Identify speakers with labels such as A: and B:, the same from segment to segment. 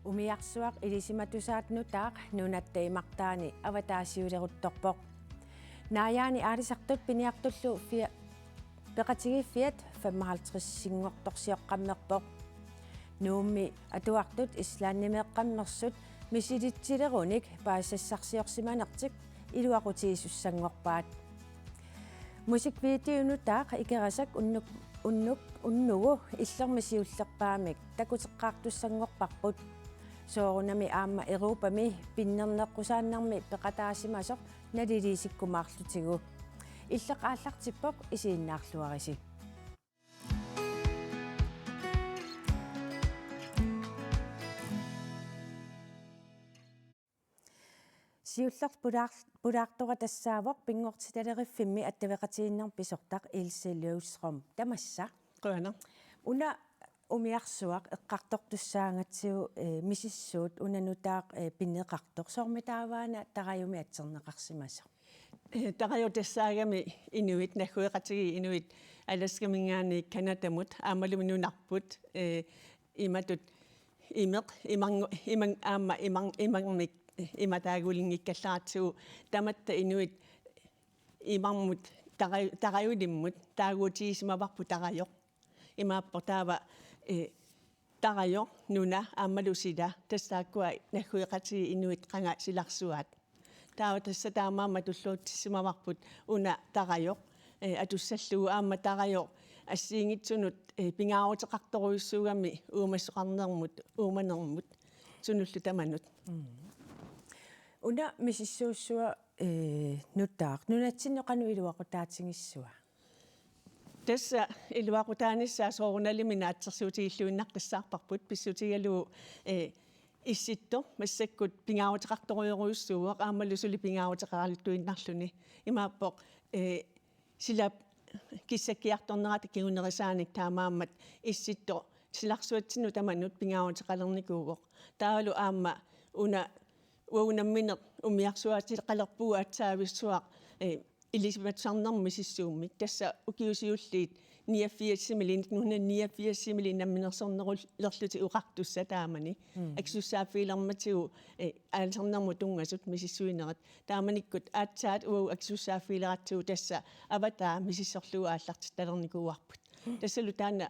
A: Umiarsuaq ilisimattusaatnutaaq nunattaimartaani avataasiuleruttorpoq naayaani aalisartut piniartullu peqatigiffiat 55 singortorsioqqammerpoq nuummi atuartut islaannimeeqqammersut misilittilerunik paasassarsiorsimanertik iluaqutiisussangorpaat musikviitiunutaaq ikerasak unnugu illermisiullerpaamik takuteqqaartussangorparput soorunami aamma Euroopami pinnerneqqusaannarmi peqataasimasoq naliliisikkumaarlutigu illeqaallartippoq isiinnaarluarisi siullerl pulaartora tassaavoq pingortitalerifimmi attaveqatiinnerpisortaq Ilse Løvstrøm tamassa
B: qana
A: una umiarsuaq eqqartortussaangatsiu misissuut unanutaaq pinneqartor soormitaavaana tarajumi atserneqarsimaso
B: taqajutassаагами inuit naggueqatigi inuit alaskamingaani kanatamut aamalumi nunarput imatut imang aamma imangmik imataagulinngikkallaartigu tamatta inuit imarmut taqajulimmut taaguutiisimavarpu taqajoq imaappo taava taqajoq nuna aammalusila tassaakkua naggueqatigi inuit qanga silarsuat taava tassa taamaamma tulluutissimavarput una taqajoq atussallugu aamma taqajoq assiingitsunut pingaaruteqartoruissuugami uumassoqarnermut uumanermut sunullu tamanut
A: una misissuussua nutaaq nunatsinneqanu iluaqutaatingissua
B: tassa iluaqutaanissa soorunalimin aatsersuutiilluinnaqqissaarparput pissutigalu issitto massakkut pingaaruteqartoruyoruissuuq aammalusuli pingaaruteqaraluttuinnarluni imaappoq sila kissakkiartornerata kigunerisaanik taamaammat issitto silarsuatsinu tamanut pingaaruteqalernikuugoq taavalu aamma una uunammineq umiarsuatiqalerpugu atsaavissuaq ilisimatsarnermi sissuummik tassa ukiusiulliit 89-simili 1989-simili namminersornerulerluti uqartussa taamani aksussaaffiilermatigu aalsernermu tungasut misissuinerat taamanikkut aatsaat aksussaaffiileratigu tassa avataa misissorlugu aallartit talernikuuarput tassalu taana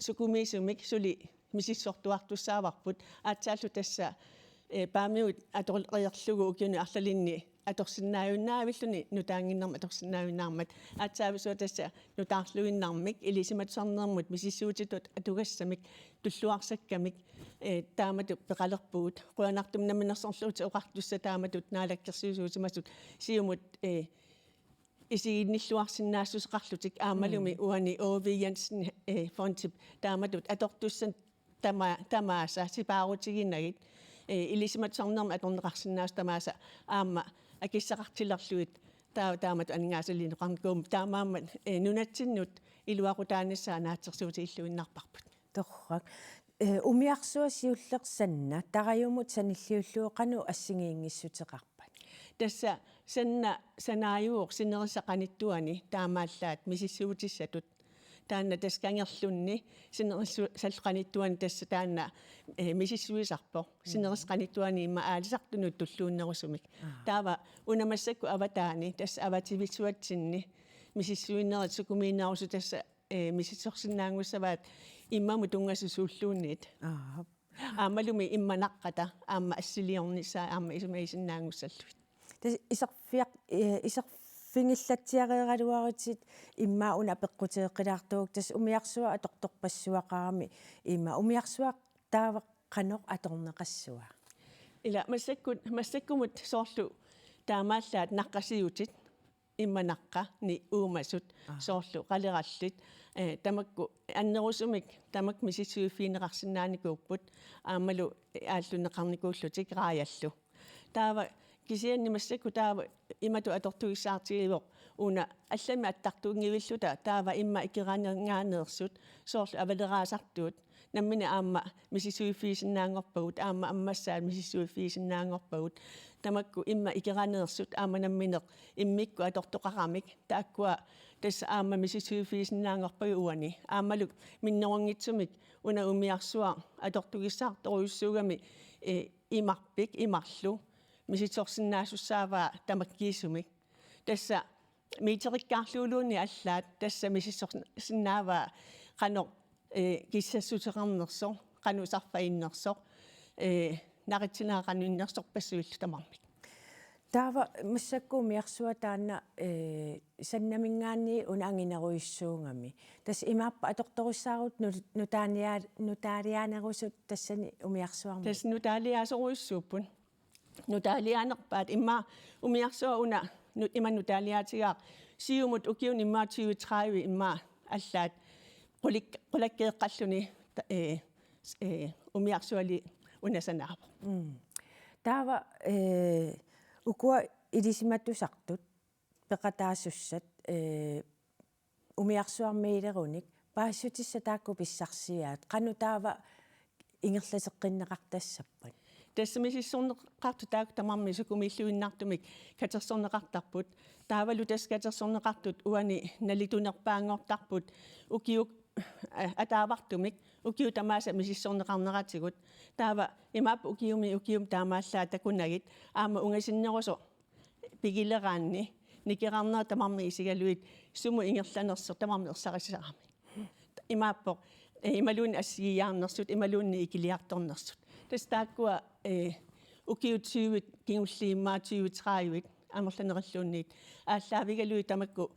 B: sukumiisumik suli misissortuartussaavarput aatsaallu tassa paamiut atorqerlugu ukiuni arlalinni atorsinnaajunnaavilluni nutaanginnerma atorsinnaajunnaarmat aatsaavisua tassa nutaarluinnarmik ilisimatsarnermut misissuutitut atugassamik tulluarsakkamik taamatu peqalerpugut quanartum naminersorluuti oqartussa taamatut naalakkersuusuutimasut siumut isiginnilluarsinnaassuseqarlutik aamalumi uani Ove Jensen fontip taamatut atortussan tamaasa sipaarutiginnagit ilisimatsarnerma atorneqarsinnaas tamaasa aamma akissaqartilerluit taamat aningaasalineqarnikuum taamaammat nunatsinnut iluaqutaanissaan aatsersuutiilluinnarparput
A: torrak umiarsua siullersanna tarajumut sanilliulluuqanu assingiingissutеқарпат
B: tassa sanaajuuq sinerisaqanittuani taamaallaat misissuutissatut taanna taskangerlunni sinerissalqanittuani tassa taanna misissuisarpo sinerisqanittuani imma aalisartunut tulluunnerusumik taava unamassakku avataani tassa avativissuatsinni misissuinnerit sukumiinnarusu tassa misissorsinnaangussavaat immamu tungassusulluunniit aamalumi immanaqqata aamma assiliornissaa aamma isumaisinnaangussalluit fingillatiareeraluaritit imma una peqqutеққилаартуук тас умиарсуа аторторпассуақарами имма умиарсуақ таава қанеқ аторнеқассуа ила массаккумут соорлу таамааллаат наққасиутит имманаққа ни уумасут соорлу қалераллит тамакку аннерусумик тамак мисиссуиффинеқарсинааникууппут аамалу ааллунеқарникууллутик рааяллу таава кисианни массакку таава имату атортугиссаартигивоқ уна аллами аттартуунгивиллута таава имма икераанернгаанерсут соорлу авалераасартуут nammina aamma misisuifiisinnaangorpagut aamma ammassaat misisuifiisinnaangorpagut tamakku imma ikeraneersut aamma namminer immikku atortoqaramik taakkua tassa aamma misisuifiisinnaangorpagu uani aammaluk minnerungitsumik una umiarsuar atortugissaartoruissuugami imarpik imarlu misitsorsinnaasussaavaa tamakkiisumik tassa miiterikkaarluuluunni allaat tassa misissorsinnaavaa qano kissassuteqarnerso qanu sarfainnerso naqitsinaqanuinnersorpassuillu tamarmik
A: taava massakkuumiarsua taanna sannamingaanni unaangineruissuungami tas imaappa atortorussaagut nutaaliaanerusut tassani umiarsuarmi
B: tas nutaaliaasoruissuuppun nutaaliaanerpaat imma umiarsua una nutaaliaatigaa siumut ukiun imma 2030 imma allaat qulakkeeqqalluni umiarsuali unasanaavo
A: taava ukua ilisimattusartut peqataasussat umiarsuarmiilerunik paassutissa taakku pissarsiaat qanu taava ingerlaseqqinneqartassappat
B: tässä misissorneqartu taak tamarmi sukumilluinnartumik katersorneqartarput taavalu tas katersorneqartut uani nalitunerpaangortarput ukiuk ataavartumik ukiu tamaasa misissorneqarneratigut taava imaap ukium taamaallaat takunagit aama ungasinneruso pigileraanni nikerarnera tamarmi isigaluit sumu ingerlanerso tamarmi ersarissarami imaappo imaluunni assigiaarnersut imaluunni ikiliartornersut tas taakkua ukiut 20 kingulliimmaa 2030 amorlanerilluunniit ааllaavigalui tamakku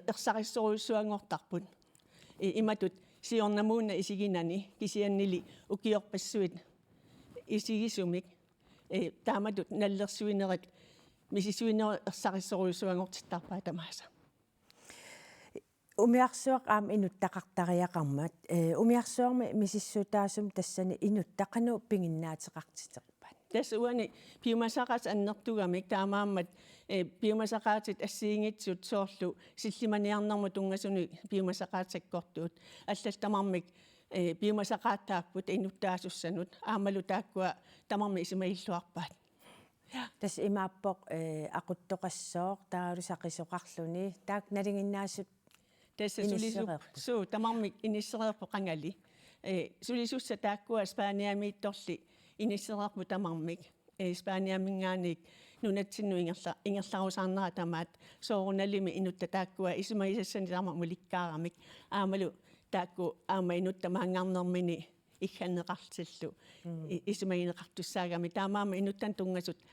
B: ersarissoruissuangortarput imatut siornamuunna isiginani kisiannili ukiorpassuit isigisumik taamatut nallersuinerit misisuineri ersarissoruissuangortittarpaa tamaasa
A: umiarsuaq aam inuttaqartariaqarmat umiarsuarmi misissutaasum tassani inuttaqanu pinginnaateqartiteqpat
B: tässä uani biomassaqat annertugamik taamaammat biomassaqaatit assiingitsut soorlu sillimaniarnermut ungasuni biomassaqaatsakkortuut allal tamarmik biomassaqaattaapput inuttaasussanut aammalu taakkua tamarmi isimailluarpaat
A: tas imaappoq aquttoqassooq taalusaqisoqarluni taak nalinginnaassut
B: tässä sulisu tamarmik inissereerpo qangali sulisussa taakkua spaaniamiittorli inissereerpu tamarmik spaaniamingaanik nunatsinnu ingerlarusaarnera tamaat soorunalimi inutta taakkua isimaisessani tamarmu likkaaramik aamalu taakku aama inuttamaangarnermini igganneqartillu isimagineqartussaagami taamaama inuttan tungasut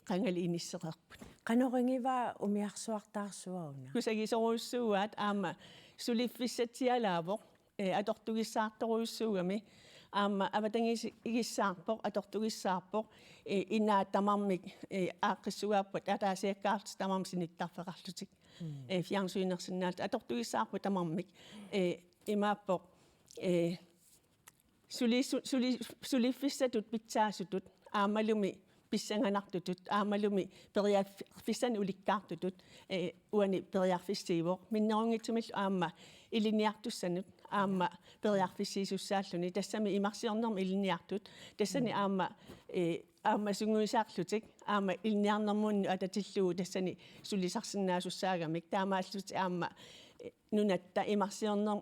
B: qangali inissereerput
A: qanoringivaa umiarsuartaarsuauna
B: kusagisoruissuugaat aama suliffissatialaavoq atortugissaartoruissuugami aama avatangigissaarpoq atortugissaarpoq inaa tamarmik aaqqissugaappat ataasiakkaartis tamarmi sinittarfeqarlutik fjernsynersinnaat atortugissaarpu tamarmik imaappoq suliffissatut pitsaasutut aamalumi pissanganartutut aamalumi periarfissani ulikkaartutut uani periarfissiivoq minnerungitsumill aama iliniartussanut aama periarfissiisussaaluni tassami imarsiornermi iliniartut tassani aama sunguisaarlutik aama iliniarnermuunni atatillugu tassani sulisarsinnaasusaagamik taamaallut aama nunatta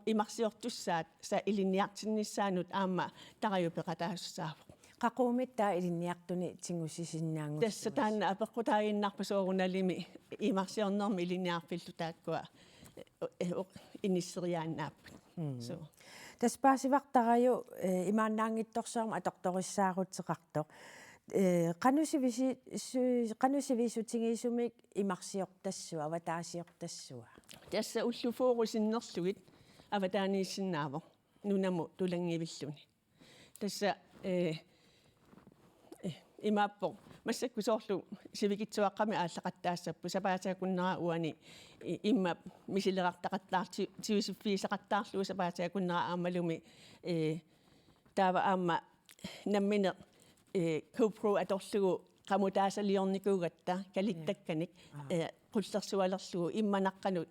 B: imarsiortussaat sa iliniartinnissaanut aama tarajupeqataasussaavoq
A: qaquumittaa iliniartuni tingusisinnaangut
B: tässä taanna apeqqutaaginnarpasoorunalimi imarsiornermi iliniarfillu taakkua inisseriaannaappat so
A: tas paasivartaraju imaannaangittorsaarma atortorissaaruteqartoq qanusivisutingiisumik imarsiortassua avataasiortassua
B: tässä ullufuorusinnerlugit avataaniissinnaavo nunamu tulangivilluni tässä imaappo massakku soorlu sivikitsuaqqami aallaqattaassappu sapaataakunnera uani imma misilerartaqattaarti tiusiffiisaqattaarluu sapaataakunnera aamalumi taava aamma nammine GoPro atorlugu qamutaasaliornikuugatta kalittakkanik qullersualerlugu immanaqqanut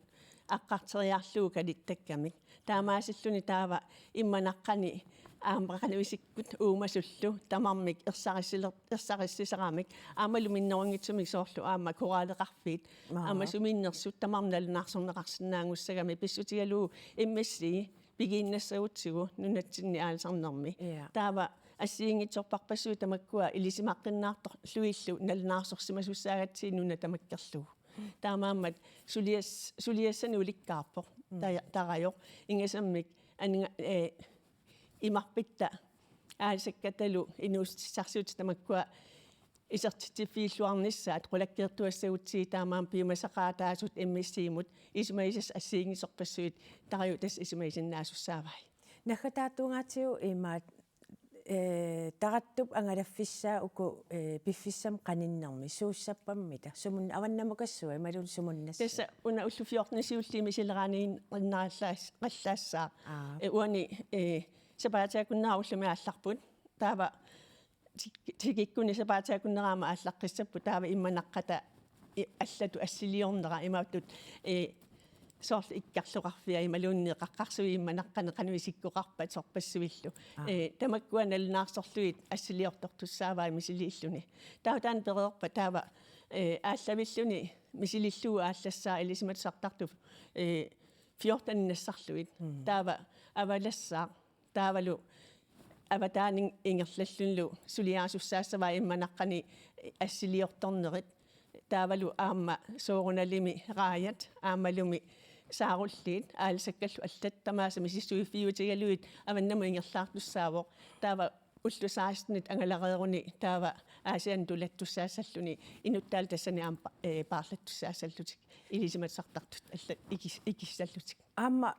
B: aqqarteriarlugu kalittakkamik taamaasilluni taava immanaqqani аамақанависиккут уумасуллу тамармик ерсариссисарамик аамалуминнерунгитсумик соорлу аама кораалеқарфиит аама сумииннерсут тамарналунаарсорнеқарсинаангуссагами писсутигалуу иммасси пигииннассагутсигу нунатсинни аалсарнерми таава ассиингитсорпарпассуу тамаккуа илисимаққиннаартор луиллу налунаарсорсимасуссаагатсии нуна тамаккерлугу таамааммат сулиассани уликкаарпоқ тараёқ ингасаммик анинга имарпитта аасаккаталу инуустиссарсуут тамаккуа исертифииллуарнissaат qulakkiерtuassagutсии таамаам пиумасақаатаасут иммиссиимут исумаисас ассиингисорпассуит тариу тас исумаисиннаасуссаавай
A: нахатаатуунгаатиу имаат тараттуп ангалаффиссаа уку пиффиссам qaninnерми сууссаппаммита сумун аваннамукассуа ималун сумуннасса
B: тасса уна уллуфиортнисиуллими силераниин qinnaallаас qalлаассаа уани сапаатаакуннаа уллуми аалларпут таава тигиккуни сапаатаакуннераама ааллаққиссаппу таава имманаққата аллату ассилиорнера имааттут сорл иккарлуқарфиа ималуунни қаққарсуи имманаққане қануисиккоқарпат сорпассуиллу тамаккуа налунаарсорлуит ассилиортортуссааваа мисилииллуни таава таан переерпа таава ааллавиллуни мисилиллуу ааллассаа илисиматсартарту 14 нассарлуит таава авалассаа таавалу аватаанин ингерллаллунлу сулиаасуссаассаваа имманаққани ассилиорторнерит таавалу аама сооруналими рааят аамалуми сааруллиит аалсаккаллу аллаттамаасами сиссуиффиутигалуит аваннаму ингерлаартуссаавоқ таава уллусаастнит ангаларееруни таава аасиан тулаттуссаассаллуни инуттаал тассани аама паарлаттуссаассаллутик илисиматсартартут алла икиссаллутик
A: аама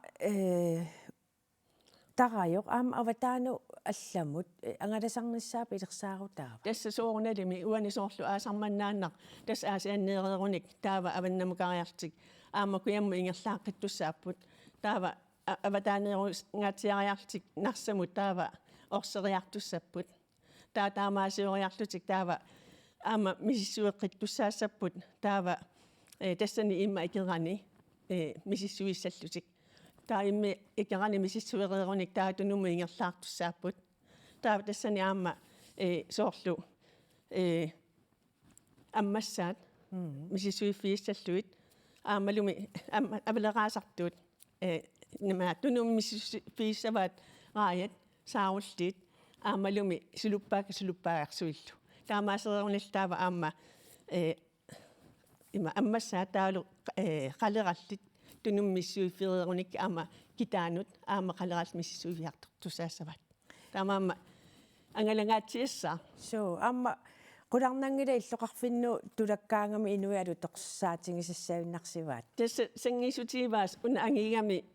A: тараёқ аама аватаану алламут ангаласарниссаа пилерсаарутаава
B: тасса соорналими уани соорлу аасарманнааннар тас аасианнеереруник таава аваннамукариартик аама куямму ингерлааққиттуссааппут таава аватаанееруngaatiariartik нарсаму таава орсериартуссаппут таамаасиориарлутик таава аама мисиссуеққиттуссаассаппут таава тассани имма икерани мисиссуиссаллутик таимми икерани мисиссуерееруник таатунуму ингерлаартуссааппут таава тассани аама соорлу аммассаат мисиссуиффииссаллуит аамалуми авелераасартуут нема тунум мисиссуиффииссаваат рааят сааруллиит аамалуми сулуппаагаарсуиллу таамаасерерунил таава аама има аммассаа таалу қалераллит тунум миссуиффирееруник аама китаанут аама қалерал миссуиффиартортусаассаваат таамаама ангалагаатсиассаа
A: so аама qulарнангила иллоқарфинну тулаккаангами инуиалу тоқсаатингисассавиннарсиваат
B: тасса сангисутиваас уна ангигами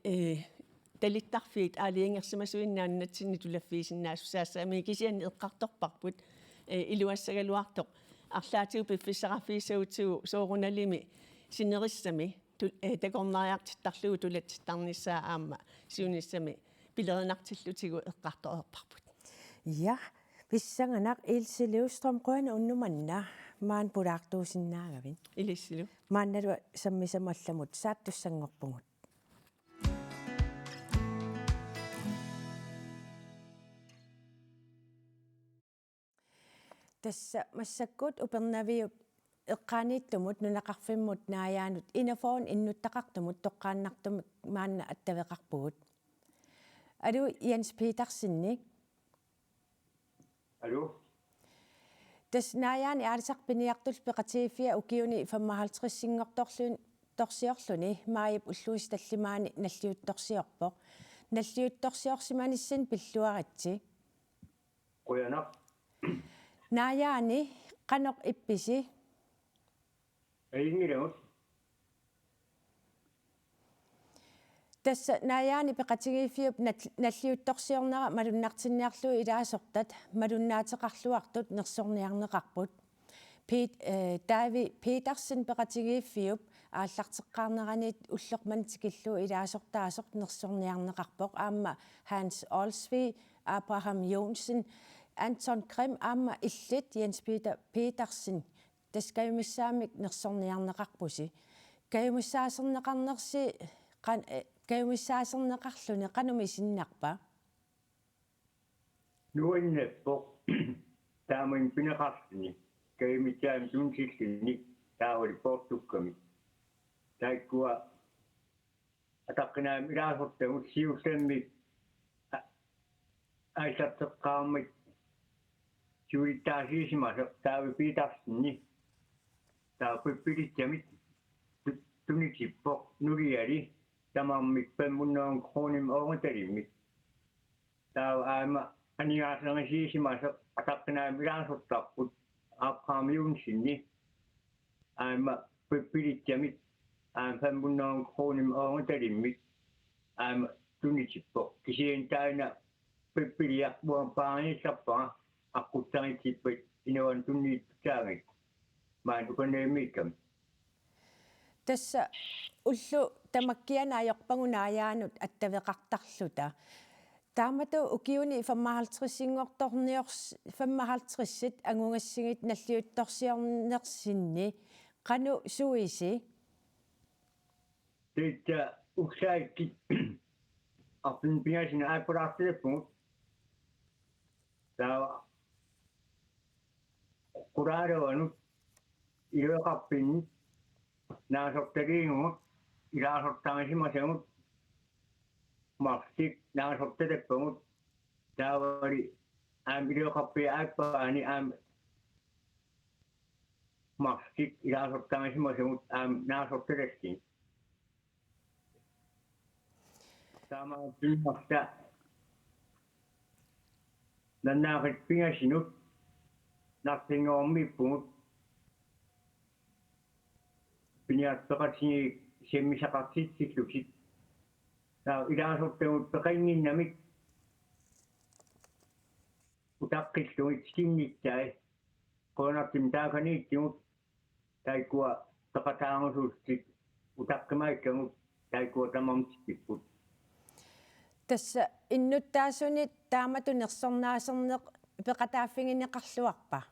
B: талиттарфиит аалиангерсимасуиннааннатсинни тулаффиисиннаасусаассаами кисианни эққарторпарпут илуассагалуартоқ арлаатиу пиффиссараффиисагутсугу сооруналими синериссами такорнариартиттарлугу тулатситтарниссаа аама сиуниссами пилеринартиллутигу эққартореерпарпут
A: ja писсанганақ Ilse Løvstrøm qуана уннуманна маан пулаартуусиннаагавин
B: илиссилу
A: маанналу саммисамалламут сааттуссангорпугут тасса массаккут упернавиу эққаанииттумут нунақарфиммут нааяанут инафоон иннуттақартумут тоққааннартумут маанна аттавеқарпугут алу Jens Petersenni
C: Hallo?
A: тас наяани аалисарпиниартул пеқатиифиа укиуни 55-сингорторлуун торсиорлуни маип уллуис таллимаани наллиутторсиорпоқ наллиутторсиорсиманиссин пиллуаратси
C: Qoyanaq
A: наяани қаноқ ипписи
C: ailmilagut
A: тасса наяани пеқатигиифиуп наллиутторсиорнера малуннартинниарлуи илаасортат малуннаатеқарлуартут нерсорниарнеқарпут Davi Petersen пеқатигииффиуп ааллартеққарнеранит уллермантикиллу илаасортаасорт нерсорниарнеқарпоқ аама Hans Olsvig Abraham Jonsen Anton Krim аама иллит Jens Petersen таскаюмиссаамик нерсорниарнеқарпуси каюмиссаасернеқарнерси каюмиссаасернеқарлуни қануми синнарпа
C: nuinneppo taamun pineqarsini kaimitaam tunsillini taawali portukkami taikkua ataqqinaam ilaasortagut siussammi aisatteqqaammik siulittaasiisimasa taavi piitarsinni taappippilittamit tunikippo nuliali tamammik pemmunnoon kronim ooritalimik taav aama anigaasangisiisimasa ataqqinaam ilaasortarput aaqqaamiunsinni aama pippilittamit pemmunnoon kronim ooritalimik aama tunikippo kisiin taina pippiliaqpuan paanissappa aquttaritippat inawan tunniittaangik maanukaneemikkam
A: Tässä ullu tamakkianaayorpagunaayaanut attaveqartarluta. Taamatu ukiuni 55 55 angungassigit nalliuttorsiornersinni qanu suisi
C: Teitä uksaikki apin piasin aipuraatteleppunut. Tää kuraadovanut ilökappin naasotteriinut ilaasottaansimasenut mahtik naasotteleppunut. Tää oli ilökappi aippaani mahtik ilaasottaansimasenut naasottelettiin. Tämä on pyhästä. Nannaarit pingasinut. Nappingoommippumut. Piniattoqatsini semmisaqartitsiklusit. Tää ilaasottamut peqanginnamik. Utaqqilluit sinnittäi. Qoonartim taakaniittimut. Taikua taqataangusuustik utaqqamaikkamut. Taikua tamamtipput.
A: Tässä innuttaasuni taamatu nersornaaserneq peqataaffinginiqarluarpa.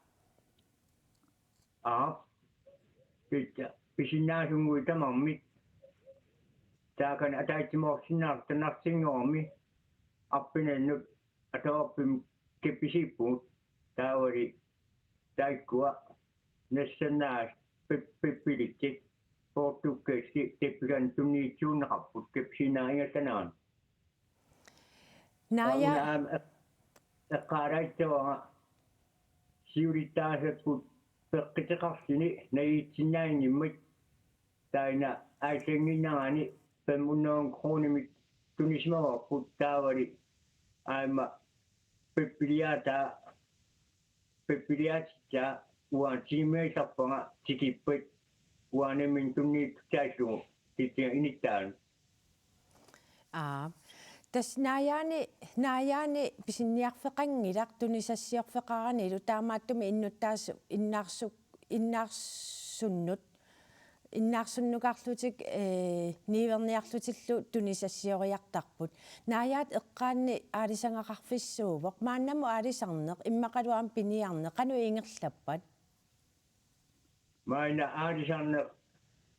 C: Pitää pisinnaasungui tamammit. Taakan ataitsimorsinnaartanarsingoormi. Appinennut atooppim kepisippuut. Tää oli taikkua nessannaas pippilikki. Portukkeeksi teppilän tunniitsuunnaqqapput kepsinaaingatanaan.
A: Naaya
C: qaaraittuaga siulittaasakut peqqiteqarsini nayiitsinnaangimmik taina aisenginnaani pemmunnoon kroonimik tunismaorput taavali aima peppiliaatittaa uan tiimeisarpaga tikippat uanemin tunniittaaslugu titia inittaan.
A: Tas naayaani pisinniarfeqangilaq tunisassiorfeqaranilu taamaattumi innaarsunnukarlutik niiverniarlutillu tunisassioriartarput naayaat eqqaanni aalisangaqarfissuuvoq maannamu aalisarneq immaqaluam piniarneq qanu ingerlappat
C: Maina aalisarneq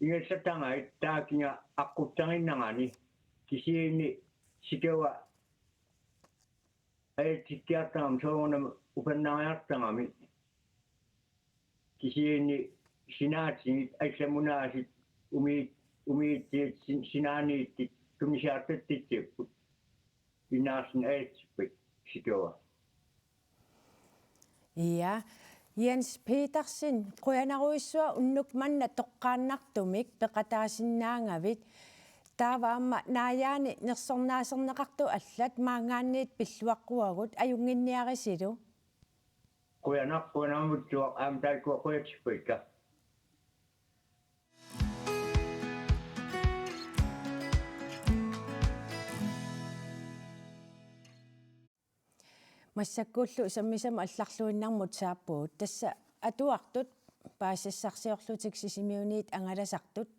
C: ingersatangait taakinga aquttaginnangani kisiini sikawa tikkiartangam soonam upannaariartangami kisiini sinaatsit aissamunaasit umiittiit sinaaniittit tunisiartattitsipput innaarsin aitsippat sikawa.
A: Ja Jens Petersen qoyanaruissua unnuk manna toqqaannartumik peqataasinnaangavit taavaamma naayaani nersornaaserneqartu allat maangaanniit pilluaqquagut ajunginniarisilu
C: Qoyanarpuanarmuttuaq aamtaakkua qoyatsippaikka.
A: массаккууллу саммисама алларлуиннармут сааппуут тасса атуартут паассассарсиорлутик сисимиуниит ангаласартут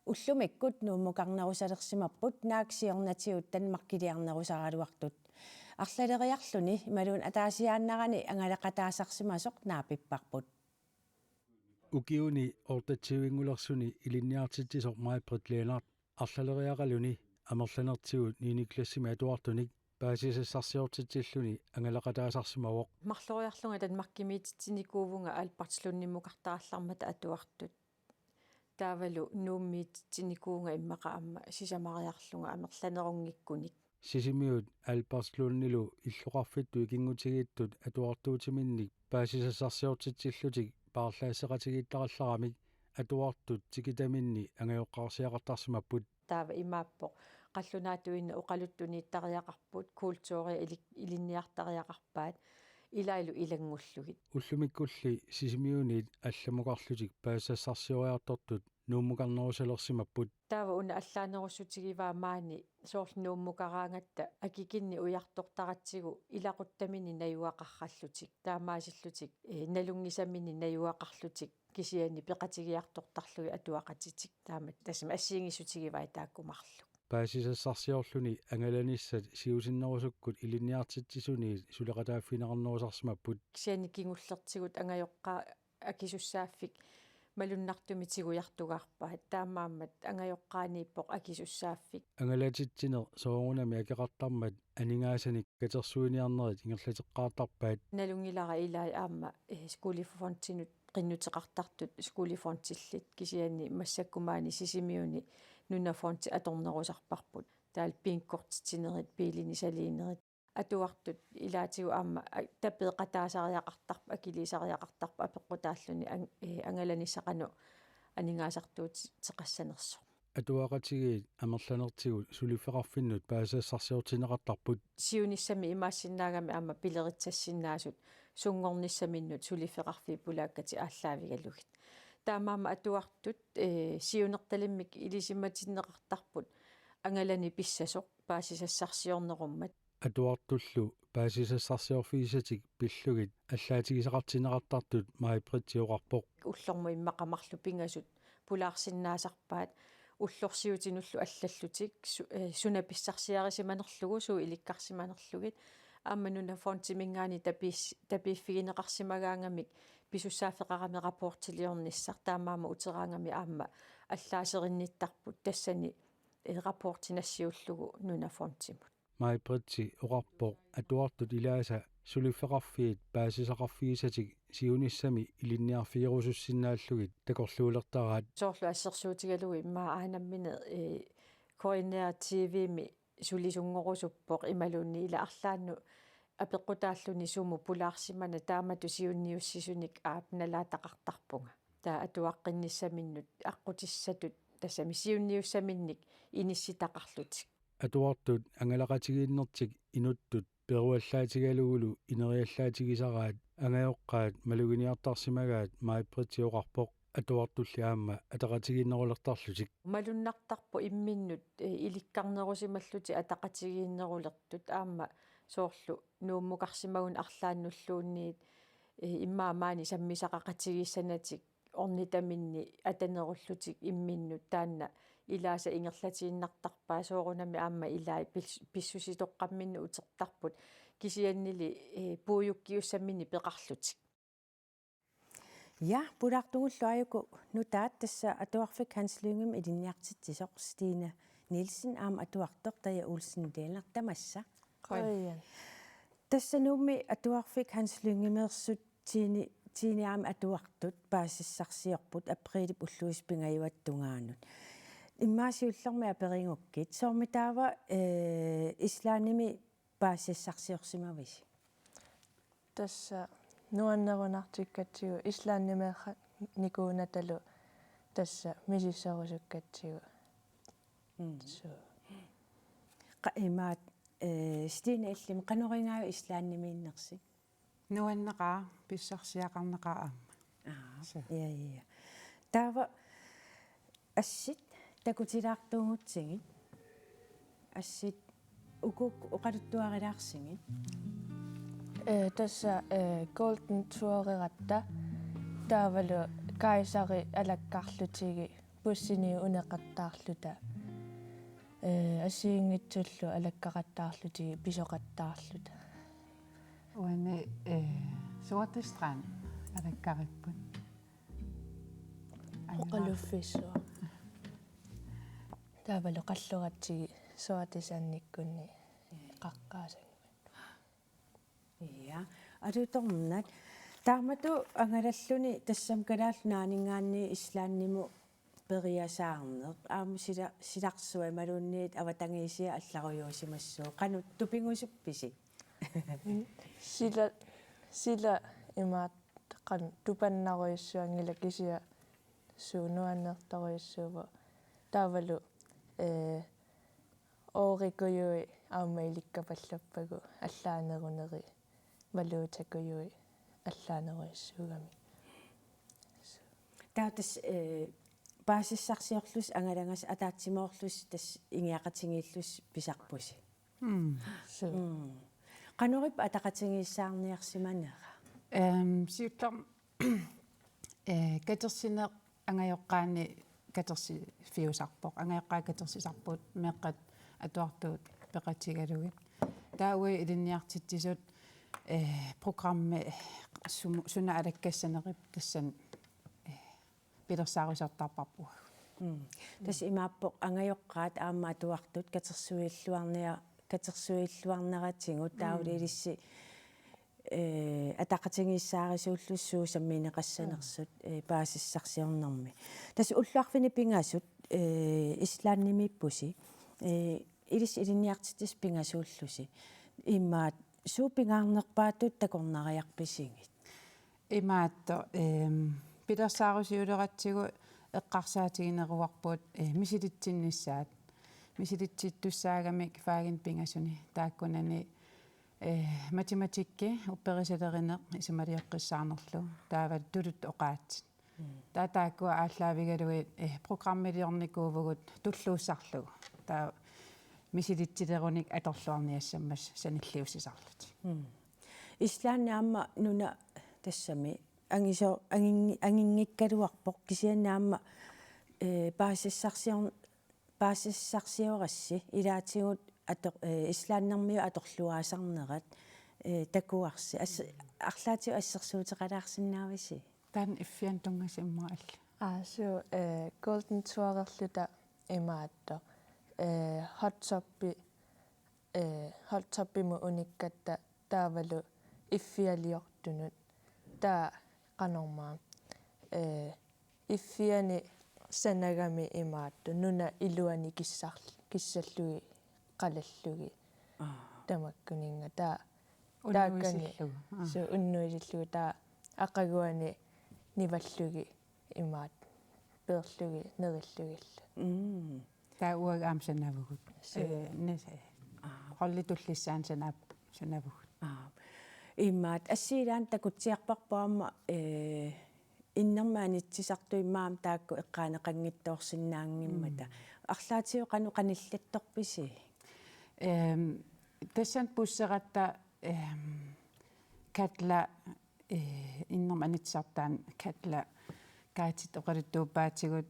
A: уллумиккут нууммукарнерусалерсимарпут нааксиорнатиут танмаркилиарнерусаралуартут арлалериарлуни ималуун атаасиааннарани ангалақатаасарсимасоқ наапиппарпут
D: ukiuni ortatsiuingullersuni ilinniartittisoq maiprit Leonard арлалериақалуни амерланертигут niiniklassimi atuartunik paasissassarsiortitsilluni angalaqataasarsimavoq
A: марлориарлунга танмаркимиититсиникуувунга аалпартилунниммукартаарлармата атуартут таавалу нууммиититсиникуунга иммаqa амма сисамариарлунга амерланерунгиккуник
D: сисимиут алпарслууннилу иллоқарфитту икингутигииттут атуартуутиминник paasissassarsiortitsillutик paarlaassaqatigииттаралларамик атуартут тикитаминни ангайоққарсиақартарсимаппут
A: таава имааппо қаллунаатуинна оқалуттунииттариақарпут культуурия илинниартариақарпаат илайлу илангуллугит
D: уллумиккулли сисимиунит алламукарлутик паассассарсиориартортут нууммукарнерусалерсимаппут
A: таава уна аллаанеруссутигиваа маани соорлнууммукараангатта акикинни уяртортаратсигу илақуттамини наюақарраллутик таамаасиллутик налунгисамини наюақарлутик кисиани пеқатигиартортарлуги атуақатитик таамат тасма ассиингиссутигиваа тааккумарлу
D: paasissassarsiorluni angalanissat siusиннерусуккут илинниартитсисуни сулеқатааффинеқарнерусарсимаппут
A: кисиани кингуллертигут ангайоққаа акисуссааффик малуннартуми тигуяртугаарпаат таамааммат ангайоққаанииппоқ акисуссааффик
D: ангалатитсинер соорунами акеқартармат анингаасаник катерсуиниарнерит ингерлатеққаартарпаат
A: налунгилара илаа аама скулифонтинут qinnuteqartartut skulifontилlit кисиани массаккумаани сисимиуни нунафонти аторнерусарпарпут таал пинккортитинерит пилини салиинерит атуартут илаатигу аама таппеқатаасариақартарпа акилисариақартарпа апеққутааллуни ангаланиссақану анингаасартуут теқассанерсо
D: атуақатигиит амерланертигут сулиффеқарфиннут паасаассарсиортинеқартарпут
A: сиуниссами имаассиннаагами аама пилеритсассиннаасут сунгорниссаминнут сулиффеқарфи пулааккати ааллаавигалугит таамаама атуартут сиунерталиммик илисиматиннеқартарпут ангалани писсасоқ паасисассарсиорнеруммат
D: атуартуллу паасисассарсиорфиисатик пиллугит аллаатигисақартинеқартартут маипритсиоқарпоқ
A: уллорму иммақамарлу пингасут пулаарсиннаасарпаат уллорсиутинуллу аллаллутик сунаписсарсиарисиманерлугу суу иликкарсиманерлугит ааммануна фонтимингаани тапииффигинеқарсимагаангамик писуссаафеқарами рапортилиорниссар таамаама утераангами аама аллаасеринниттарпут тассани рапортинассиуллугу нуна фонтимут
D: маипритси оқарпоқ атуартут илааса сулиффеқарфиит паасисақарфиисатик сиуниссами илинниарфигерусуссиннааллугит такорлуулертараат
A: соорлу ассерсуутигалуи имма аанаммине коинеа тивми сулисунгорусуппоқ ималуунни ила арлаанну апеққутааллуни суму пулаарсимана таамату сиунниуссисуник аапналаатақартарпунга таа атуаққинниссаминнут аққутиссатут тассами сиунниуссаминник инисситақарлутик
D: атуартут ангалақатигииннертик инуттут перуаллаатигалугулу инериаллаатигисараат ангайоққаат малугиниартарсимагаат маипритсиоқарпоқ атуартулли аама атақатигииннерулертарлутик
A: малуннартарпу имминнут иликкарнерусималлути атақатигииннерулертут аама соорлу нууммукарсимагун арлааннуллуунниит иммаамаани саммисақақатигиссанатик орнитаминни атанеруллутик имминнут таанна илааса ингерлатииннартарпаа соорунами аама илаи писсуситоққамминну утертарпут кисианнили пууюккиуссаммини пеқарлутик
E: Ja, pulaqtungullu ayuku nutaat tassa atuarfik Hans Lyngem ilinniartittisoq Stine Nielsen aam atuartoq taja Olsen Dehler tamassa.
B: Qoyan.
E: Tassa nuummi atuarfik Hans Lyngemersut tiini aam atuartut paasissarsiorput apriilip ulluispingajuattungaanut. Immaasiullermi aperingukkit soormi taava islaanimi paasissarsiorsimavisi.
F: Tassa nuannerunartikkatsigu islaannimeerra nikuunatalu tassa misisserusukkatsigu
E: Imaat Stine illim qanuringaaju islaannimiinnersi.
G: Nuanneqaa pissarsiaqarneqaa
E: Ja. Taava assit takutilaartuungutsingit assit ukuk uqaluttuarilaarсingit
F: tassa golden toureratta taavalu kaisari alakkarlutigi bussini uneqattaarluta asiingitsullu alakkaqattaarlutigi pisoqattaarluta
G: uanne Sortestrand alakkaripпут
F: oqaluffissua taavalu qalluratigi suatisannikkunni qaqqaasang
E: Ja, adutornat taamatu angalalluni tassam kalaall naaningaanni islaannimu periasaarneq aamu silaqsua maluunniit avatangiisia алларуйуусимассуу qanut tupingusuppisi
F: sila imaat qan tupannaruissuangila kisia suunuannertoriussuuva taavalu oorikuyui aama ilikkapallappagu allaaneruneri valuutakuyui allaaneruissuugami
E: taatas paasissarsiorlus angalangas ataatsimorlus tas ingiaqatingiillus pisarpusi qanorip ataqatingiissaarniarsimanera
G: siutlam katersine angajoqqaani katersi fiusarpoq angajoqqaa katersisarpuut meeqqat atuartuut peqatigalugit taui ilinniartittisut programme suna alakkasanerip tassan pilersaarusertarparpu
E: tas imaappoq angajoqqaat aamma atuartut katersuilluarneratingu taulilissi атақатингиссаарисууллуссуу самминеқассанерсут паасиссарсиорнэрми тас уллуарфини пинgasut ислааннимиппуси илис илинниартитис пингасууллуси иммаат суупингаарнерпаатут такорнариарписингит
G: имаатто пилерсаарусиулератсигу эққарсаатигинеруарпут мисилитсиннissaат мисилитситтуссаагамик фаагин пингасуни тааккунани математикки упперисалеринеқ исумалиоққиссаарнерлу таават тулут оқаат таатааккуа ааллаавигалуи программилиорникуувгут туллууссарлугу таа мисилитсилеруник аторлуарниассаммас саниллиуссисарлут
E: ислааннаама нуна тассами ангисо ангингиккалуарпоқ кисианнаама паасиссарсиорасси илаатигут ислааннэрмиу аторлуаасарнерат такуарси арлаатиу ассерсуутеқалаарсинаависи
G: тан иффиан тунгасиммаал
F: су golden tourерлута имаатто hottoppimu unikkatta taavalu iffialiortunut taa qanormaa iffiani sanagami imaattu nuna iluani kissallui qalallugi tamakkuninga taa taakkani su unnuisillugu taa aqaguani nivallugi imaat peerlugi nerillugilla
G: таа уаг аамсанавгут наса холлитуллиссаан санавгут
E: иммаат ассиилаан такутсиарпарпаама иннермаанитсисартуиммаам таакку эққаанеқангиттоорсинаангиммата арлаатиу кану каниллатторписи
G: тассан пуссератта катла иннерманитсартаан катла каатит оқалуттууппаатигут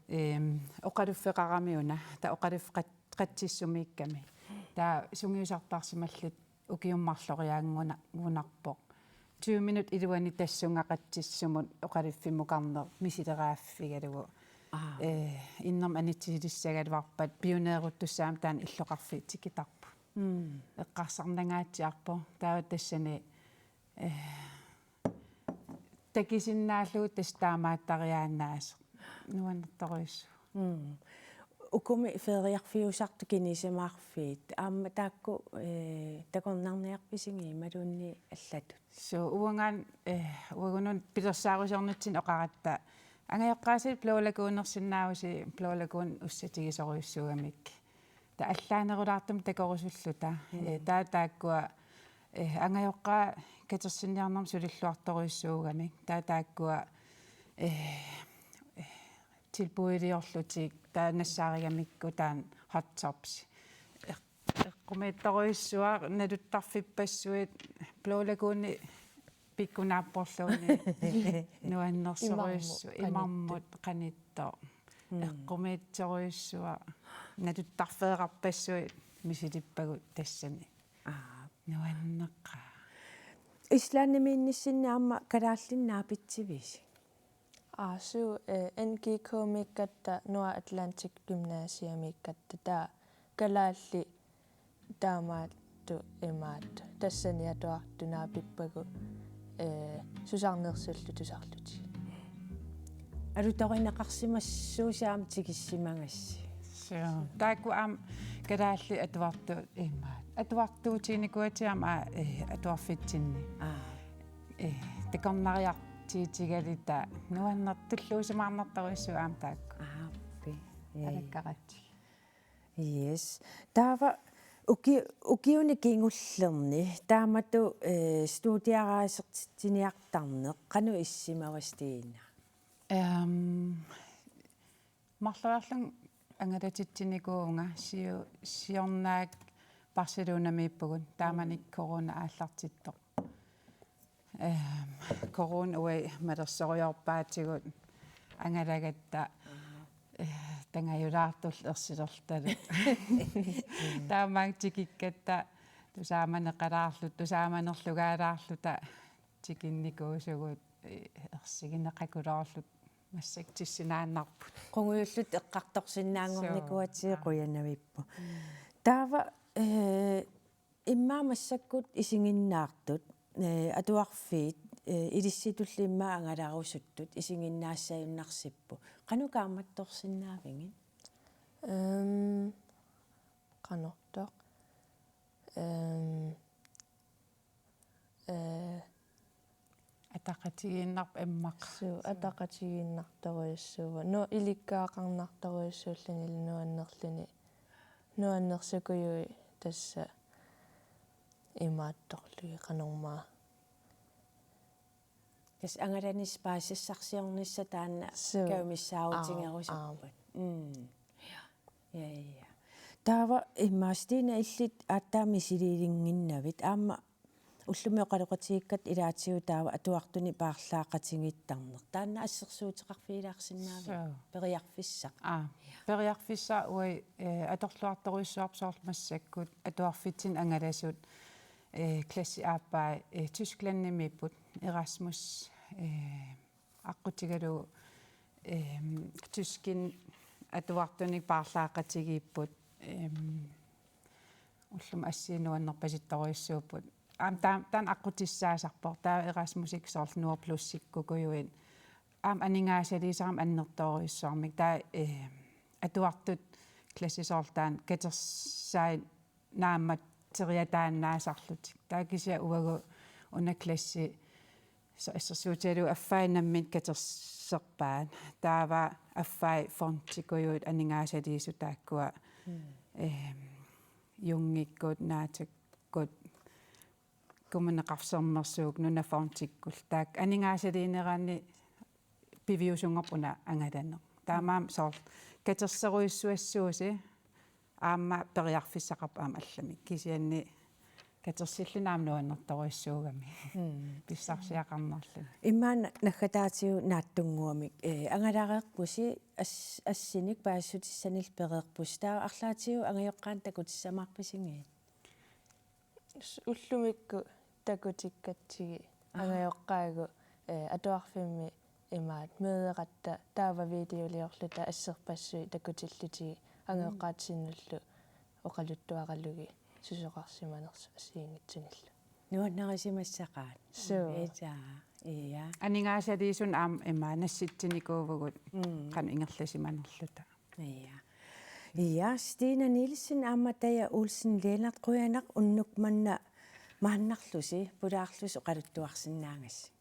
G: оқалуффеқарамиуна та оқалуффеқатсиссумиикками таа сунгиусартаарсималлут укиуммарлориаангуна гунарпоқ 20 minut илуани тассунгақатсиссумут оқалуффимукарнер мисилерааффигалугу иннерм анитсилиссагалуарпат пионееруттуссаам таан иллоқарфи тикитарпу эққарсарнангаатсиарпо таава тассани такисиннааллуу тастаамааттариааннаас нуаннерторуиссу
E: укуми фериарфиусарту кинисимаарфиит аама таакку такорнарниарписинги малуунни аллатут
G: so уангаан уагунун пилерсаарусернутсин оқаратта ангайоққаасит плоулагуунерсиннаавси плоулагуун уссатигисоруйуссуугамик та аллаанерулаартум такорусуллута тааккуа ангайоққаа катерсинниарнерм сулиллуарторуйуссуугамик тааккуа tilbuidiorlutik taanassаарigамикку таан hot tops эққумиитторуйуссуа налуттарфиппассуит Blue Lagoon пиккунааппорлууни нуаннерсоруйуссу имармут қанитто эққумиитторуйуссуа налуттарфеэқарпассуит мисилиппагут тассани нуаннеққа
E: ислааннимиинниссиннаама калааллиннаапитсивис
F: су NGK миккатта Нуа Атлантик гимнасиамиккатта таа калаалли таамаат atuartu imaat tassani atuartunaa pippagu susarnersullu tusarluti
E: алутаринеқарсимассуусаам тикиссимагасси
G: so taku am kadaalli atuartu imaat atuartuutinikуатиам atuarfitsinni tekornariartiitigalita nuannartulluusimaarnartaruissuu aam taakku
E: ааппи
G: алаккаратти
E: yes таава укиуни кингуллерни таамату студиараасертитиниартарнеқ кану иссимавастиина
G: марлуарлун ангалатитсиникуунга сиорнаак Barcelona-мииппугун тааманик корона ааллартиттоқ корона уи малерсориорпаатигут ангалагатта тангаюлаартул ерсилерлталу таамаак тикиккатта тусааманеқалаарлут тусааманерлугаалаарлута тикинникуусугут ерсигинеқакулаарлут массак тиссинааннарпут
E: қунгуйуллут эққарторсиннаангорникуатиқуянавиппу таава иммаамассаккут исигиннаартут атуарфиит илисситуллиммаа ангалаарусуттут исигиннаассаюннарсиппу қанукааматторсиннаавингин
F: канортоқ
G: атақатигииннарп аммақ
F: суу атақатигииннарторуйуссуува но иликкаақарнарторуйуссууллани нуаннерсукуйуи тасса имаатторлуги канормаа
E: кас ангаланис паассассарсиорнисса таанна каумиссааутингерусаппат я таава иммаастина иллит ааттаами силилингиннавит аама уллумеоқалоқатигиккат илаатигу таава атуартуни паарлаақатингиттарнер таанна ассерсуутеқарфиилаарсиннаами периарфиссақ
G: периарфисса уи аторлуарторуйссуарпсоорлмассаккут атуарфитсин ангаласут класси ааппаа тysklannimipпут Erasmus аққутигалу tyskин атуартуник паарлаақатигииппут уллум ассиинуаннерпаситторуйссууппут аам таан аққутиссаасарпор таа Erasmusик соорлнуа плуссиккукуюин аам анингаасалисарам аннерторуйссуармик таа атуартут классисоорлтаан катерсаи нааммат териатааннаасарлутик таакися уагу уна класси соссуутиалу аффаинаммит катерсерпаан таава аффай фонтикуйуит анингаасалису тааккуа юнгиккут наатаккут куманеқарсермерсуук нуна фонтиккул таак анингаасалиинераани пивиусунгорпуна ангаланеқ таамаам соор катерсеруиссуассууси аама периарфиссақарп аама алламик кисианни катерсиллунаам нуаннерторуиссуугами писсарсиақарнерлу
E: иммаана наггатаатиу нааттунгуамик ангалаареерпуси ассиник паассутиссанил переерпус таа арлаатиу ангайоққаан такутиссамаарписингиит
F: уллумикку такутиккатсиги ангайоққаагу атуарфимми имаат меэқатта таава видеолиорлута ассерпассуи такутиллутиги ангайоққаатсиннуллу оқалуттуаралуги сусоқарсиманерсу ассиингитсунилла
E: нуаннерисимассақаат эта ия
G: анингаасалиисун аам имаа насситсиникуувгут кан ингерласиманерлута
E: ия Stina Nielsen амматая Olsen Lennart Røanaq уннукманна мааннарлуси пулаарлус оқалуттуарсинаангас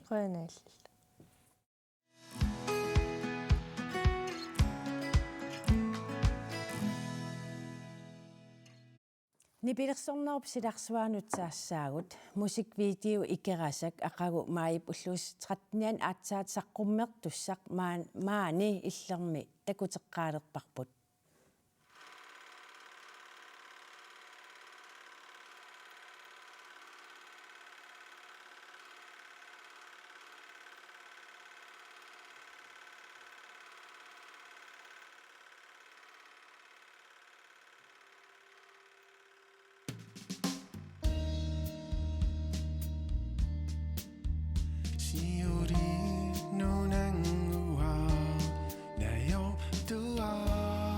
F: қуаналлу
E: Нипилерсорнеруп силарсуанутсаассаагут мусиквидео икерасак ақагу маип уллуус 13-ниан аатсаат саққуммер туссақ маани иллерми такутеққаалерпарпут
H: 시우리 눈ang uhaw na yung tuwa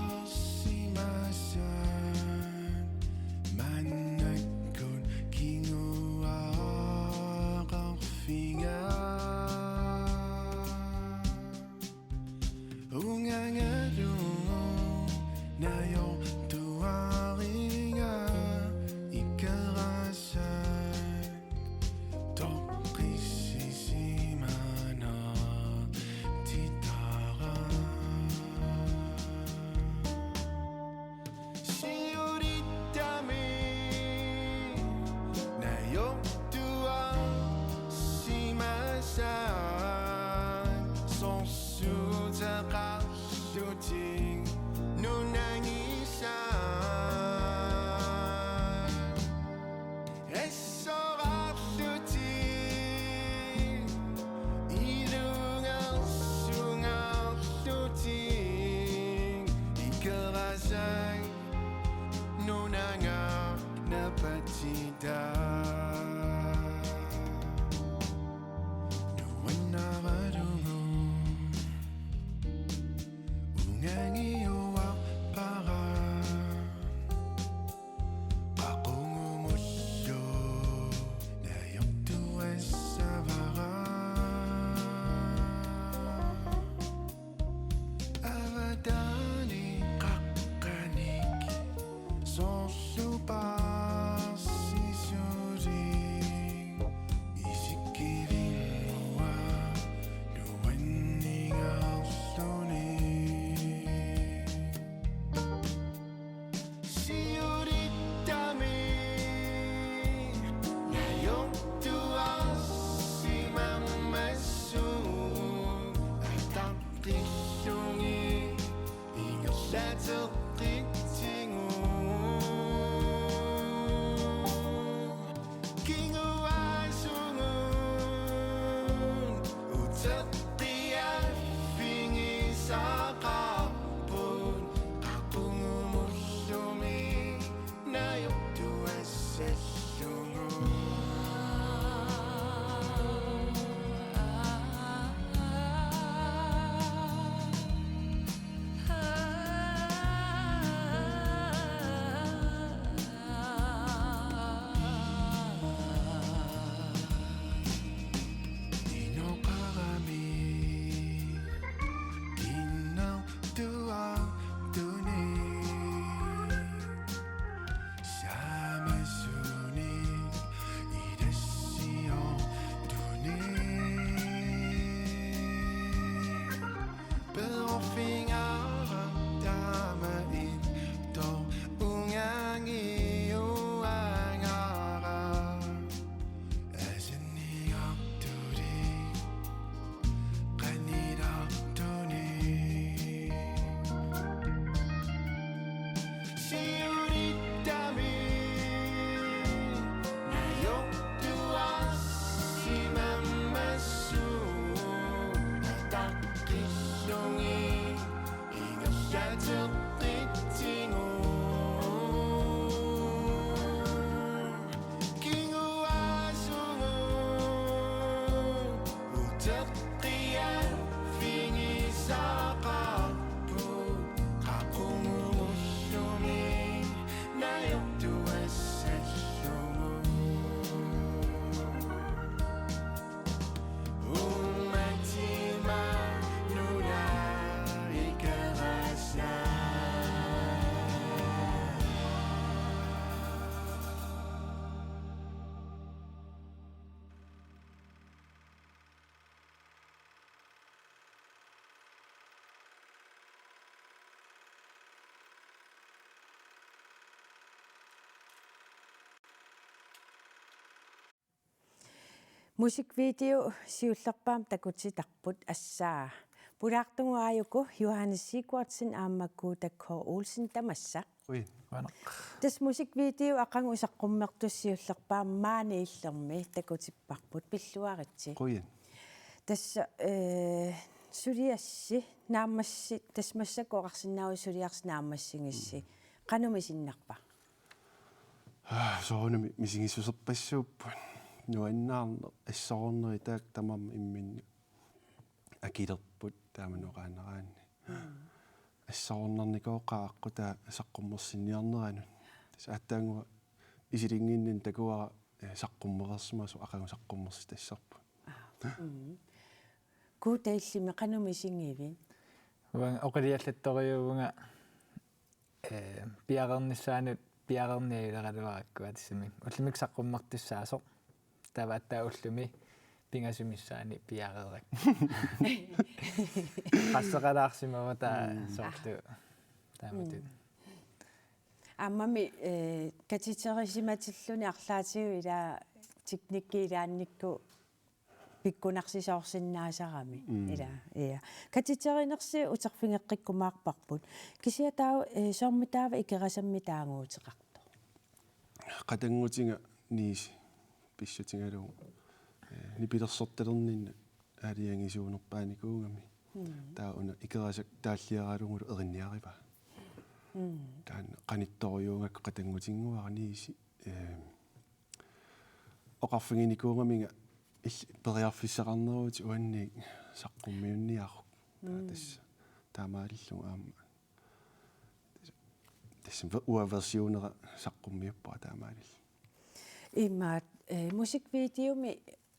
E: Musikvideo siullerpaam takutitarput assaa. Pulaartunguaayuku Johannes Sigurdsen aammakku Kåre Olsen tamassa.
H: Ui,
E: Tas musikvideo aqangu saqqummertussiullerpaam maaniillermi takutipparput pilluaritsi.
H: Queen.
E: Tas suliassi naammassi tasmassakoqarsinnaaru suliarsnaammassingissi qanumisinnerpa.
H: Så on misingissuserpassuuppun. Nuannaarne assoorneri taak tamam immin akilerput taamanuqaaneraanni. Assoornernikooqaaqqa taa saqqummersinniarneranut. Saattaangua isilinginnin takuara saqqummerersmasu aqangu saqqummersi tassarpu.
E: Kuutaillimi qanumisingivin.
I: Wan oqiliallattoriuunga piaqernissaanut piaqerniileraluarakkuat simi. Ullimik saqqummertissaasoq tavaattaa ullumi pingassumissaani piaqerak. Qassaqalaarsimava taa sortu taamatut.
E: Ammami katiterisimatilluni arlaatiu ila teknikkiilaannikku pikkunarsisoorsinnaasarami ila ia katiterinерси uterfingeqqikkumaarparput kisiatau soormitaava ikerasammi taanguuteqarto
H: Qatangutinga niisi pissutingalu ni pilersortalerninna aaliangisuunerpaanikuungami taa una ikerasak taalliaraalungulu erinniariva taan qanittoriuungak qatangutinguarniisi oqarfinginikuungaminga periarfissaqarneruut uanniik saqqummiunniaruq taas taamaalillunga aamma tässä uaversiunera saqqummiuppa taamaalilla
E: имаат мусиквидеоми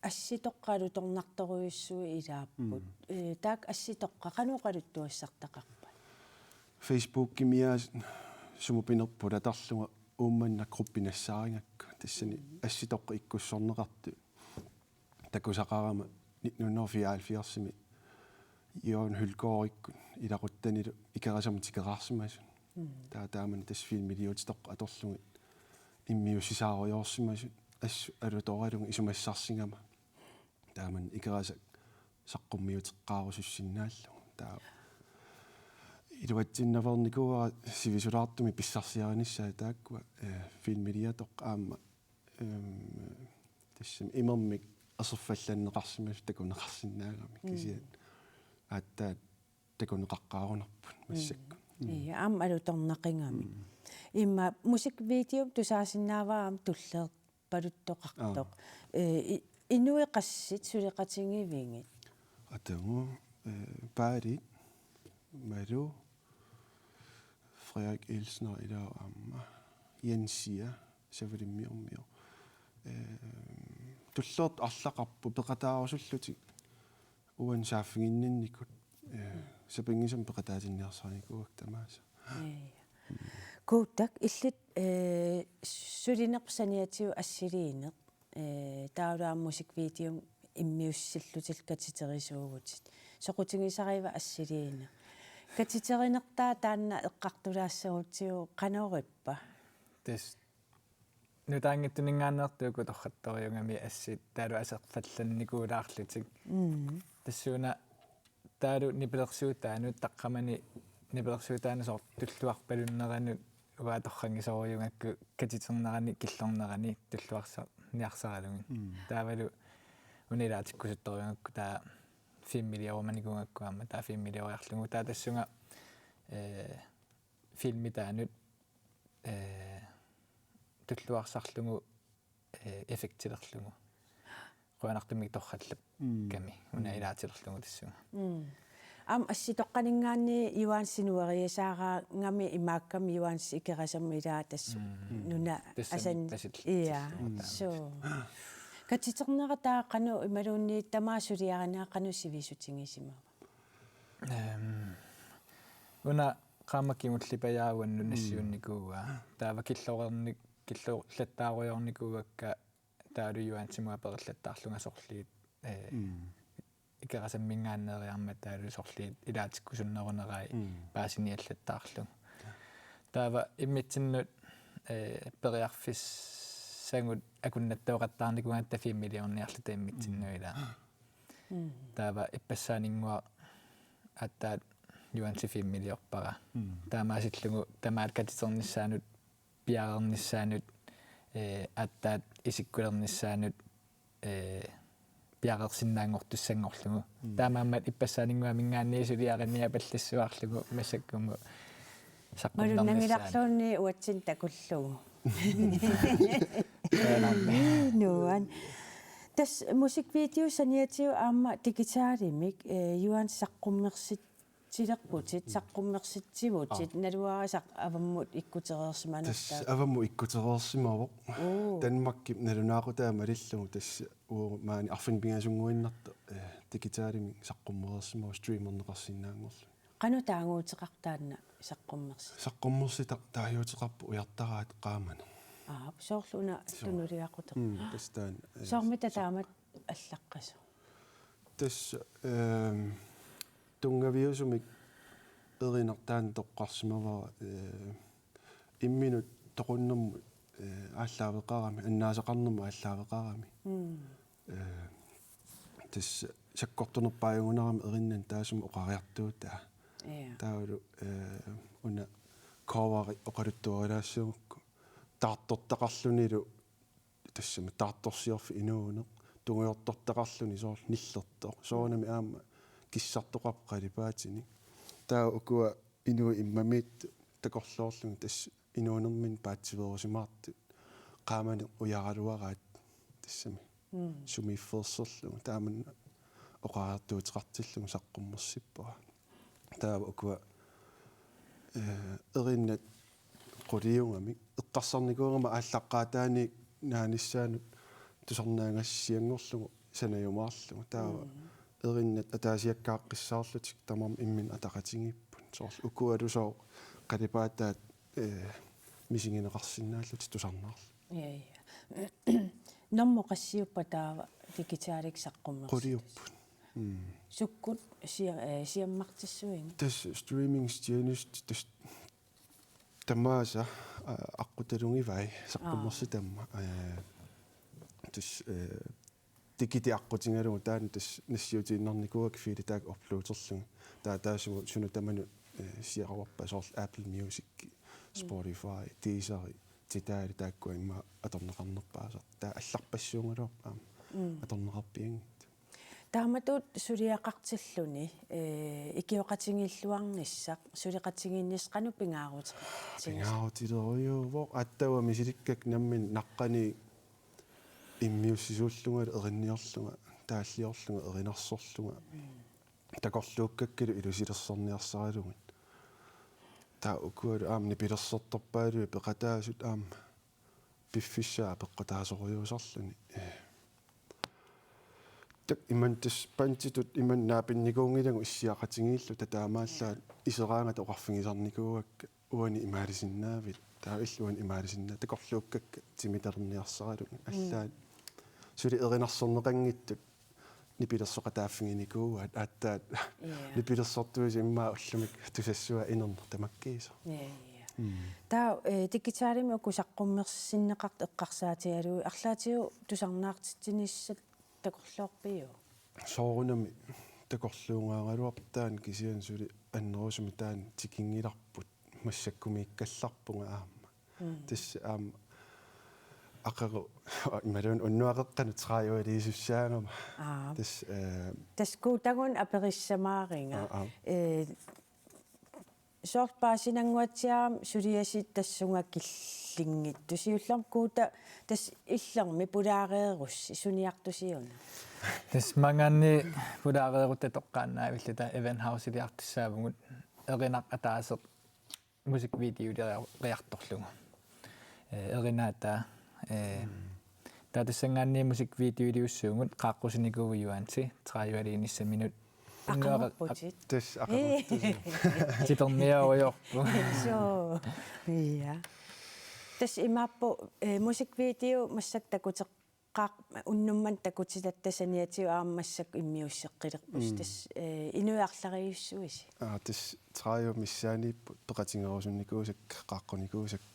E: асситоққалу торнарторуйуссуи илааппут таак асситоққа кануоқалуттуассартақарпа
H: Facebook kimias sumupinerpula tarlunga uummanna gruppinassaaringakku tassani assitoqqi ikkussorneqartu takusaqarama 1974 Jørgen Hylgaard ilaquttanilu ikerasam tikeqarsimasun taamani tass filmiliutstoq atorlungi immiussisaaruyorsimasun assu alutoralungi isumassarсингама taamani ikerasa saqqummiuteqqaarusussinnaаллу taa iluatsinnavernikua sivisulaartumi pissarsiarissaa taakkua filmiliatoq aamma tassam imermik aserfallanneqarsimas takuneqarsinnaagami kisiat aattaat takuneqaqqaarunerput massakku
E: аама алуторнақингами имма мусиквидео тусаасиннааваам туллеэр палуттоқартоқ инуиқассит сулеқатингивингит
H: атагу пари Maru, Frederik Elsner i dag om Jens siger, så var det mere. Du slår allaqarpu peqataarusulluti uansaaffingиннинникут сапингисам пеқатаатинниарсааникуак тамааса
E: куутак иллит сулинерпсаниатиу ассилиинеқ таулаа мусиквидеом иммиуссиллутил катитерисуугутит соқутингисарива ассилиинеқ катитеринертаа таанна эққартулаассагутсиу канаориппа
I: тас нутаангиттунингааннертуuku торратториунгами ассит таалу асерфалланникуулаарлутик тассууна таалу нипилерсуутаанут таққамани нипилерсуутаанасоор туллуарпалуннеранут уааторрангисориунгакку катитернерани киллорнерани туллуарсаа ниарсаралуги таавалу унилаатиккусутториунгакку таа 5 миллиоруманикунгаккуама таа 5 миллиориарлугу таа тассунга филмитаанут туллуарсарлугу эффектилерлугу қуанартумик торраллап ками унаилаатилерлугу тассунга
E: ам асситоққанингаанни юаансинуериасаараа ngami имаакками юаанси икерасамми илаа тассу нуна асан иа со катитернера қану ималуунни тамаасулиаранаа қану сивисутингисимава
I: уна qaammakimullipajaauannu nassiunnikууа таава киллорерник киллорлаттааруйорникууакка таалуюаансимуа периллаттаарлунга сорлиит икерасаммингааннериарма таалу сорлиит илаатиккусуннерунерай паасиниаллаттаарлу таава иммитсиннут периарфиссангут акуннаттауqattaarникунгатта 5 миллионниарлута иммитсиннуила таава иппассаанингуа аттаат юанси 5 миллиорпара таамаасиллугу тамаат катитернissaanут пиарернissaanут аттаат исиккулернissaanут пиарерсиннаангортуссангорлугу таамааммат иппассаанингуа мингаанниисулиаранниа паллассуаарлугу массаккуму
E: малуннангиларлуунни уатсин такуллугу нуан тас мусиквидео саниатиу аама дигиталимик юан саққуммерсит силерпутит саққуммерситсивутит налуарасақ аваммут иккутерерсиманерта
H: тас авамму иккутерерсимавоқ данмакки налунаақутаа малиллугу тас уу маани арфинпингасунгуиннарта дигиталими саққуммерерсимав стримернеқарсинаангорлу
E: қану таангуутеқартаанна саққуммерси
H: тааюутеқарпу уяртараат qaamana
E: соорлуна тунулиақутеқ
H: тастаан
E: соормита таамат аллаққасу
H: тас тунгавиусумик эринертаан тоққарсимавара имминут тоқуннэрму ааллаавеқарами аннаасеқарнэрму ааллаавеқарами тас саккортунерпааюнерами эриннан таасум оқариартуутаа таулу уна ковари оқалуттуарилаассуукку таартортақарлунилу тассама таарторсиорфи инуунеқ тунгуйортортақарлуни соор ниллертоо соонами аама киссартоқарпқалипаатини таа укуа инуи иммамит такорлоорлуни тас инуунермин паатсиверусимаарту qaamani ujaralуараат тассами сумиифферсерлугу тааман оқаартуутеқартиллугу саққуммерсиппара таава укуа эриннат qulиунгами эққарсарникуугама ааллаққаатаани нааниссаанут тусарнаагассиангорлугу санаюмаарлугу таава эриннат атаасиаккааққиссаарлутик тамам иммин атақатингиппут соорл укуалусоо қалипаатаат мисингинеқарсинааллут тусарнаарлу
E: номмо qassiuppa taava digitaarik saqqummersit
H: qulиуппут
E: sukkut siammartissuinga
H: тас стримингстиенуст тас тамааса аққуталунгивай саққуммерси тамма тас тикитиаққутингалугу таани тас нассиутииннарникуак фили таак оплоутерлугу таасугу суну таману сиараварпа соорл Apple Music Spotify Deezer титаали тааккуа имма аторнеқарнерпаасар таа алларпассуунгалуарпа аторнеқарпиангит
E: тааматут сулиақартиллуни икиоқатингиллуарниссақ сулиқатингиннис қану пингаарут
H: пингаарутилериуво аттава мисиликкак наммин наққани иммиуссисууллунгал эринниорлунга тааллиорлунга эринарсорлунга такорлууккаккилу илусилерсорниарсаралугит таа укуалу аамни пилерсорторпаалуи пеқатаасут аама пиффиссаа пеққатаасориусарлуни так имантас пантитут иман наапинникуунгилагу иссиақатингииллу татаамааллаат исераангат оқарфигисарникуугакка уани имаалисиннаавит таа иллуан имаалисиннаа такорлууккакка тимитарниарсаралуни аллаат сули эринарсорнеқангиттут нипилерсоқатааффигиникууа ааттаат нипилерсортуис иммаа уллумик тусассуа инернер тамаккиисо
E: таа дигитaalими уку саққуммерсиннеқарт эққарсаатигалуи арлаатиу тусарнаартитсиниссат такорлуорпиу
H: соорунами такорлуungaaгалуартаан кисиан сули аннерусуми таан тикингиларпут массаккумииккалларпунга аама тас аама ақару ималун уннуақеққану траиуалиисуссаангама
E: тас куутагун апериссамааринга сорпаасинангуатсиаам сулиасит тассунга киллингит тусиуллам куута тас иллерми пулаареерусси суниартусиуна
I: тас манганни пулаареерутта тоққааннаавиллута event house илиартуссаавгут эринақ атаасеқ мусиквидео реарторлугу эринаата таатассангаанни мусиквидео илиуссуугут қааққусиникуу юанси траиуалиинисса минут
H: тас
I: титерниаруйорпу
E: so ja тас имааппу мусиквидео массак такутеққаақ уннумман такутилаттасаниатиу ааммассак иммиуссеққилерпус тас инуярлариуссуиси
H: тас траиу миссаанииппу пеқатингерусунникуусак қааққуникуусак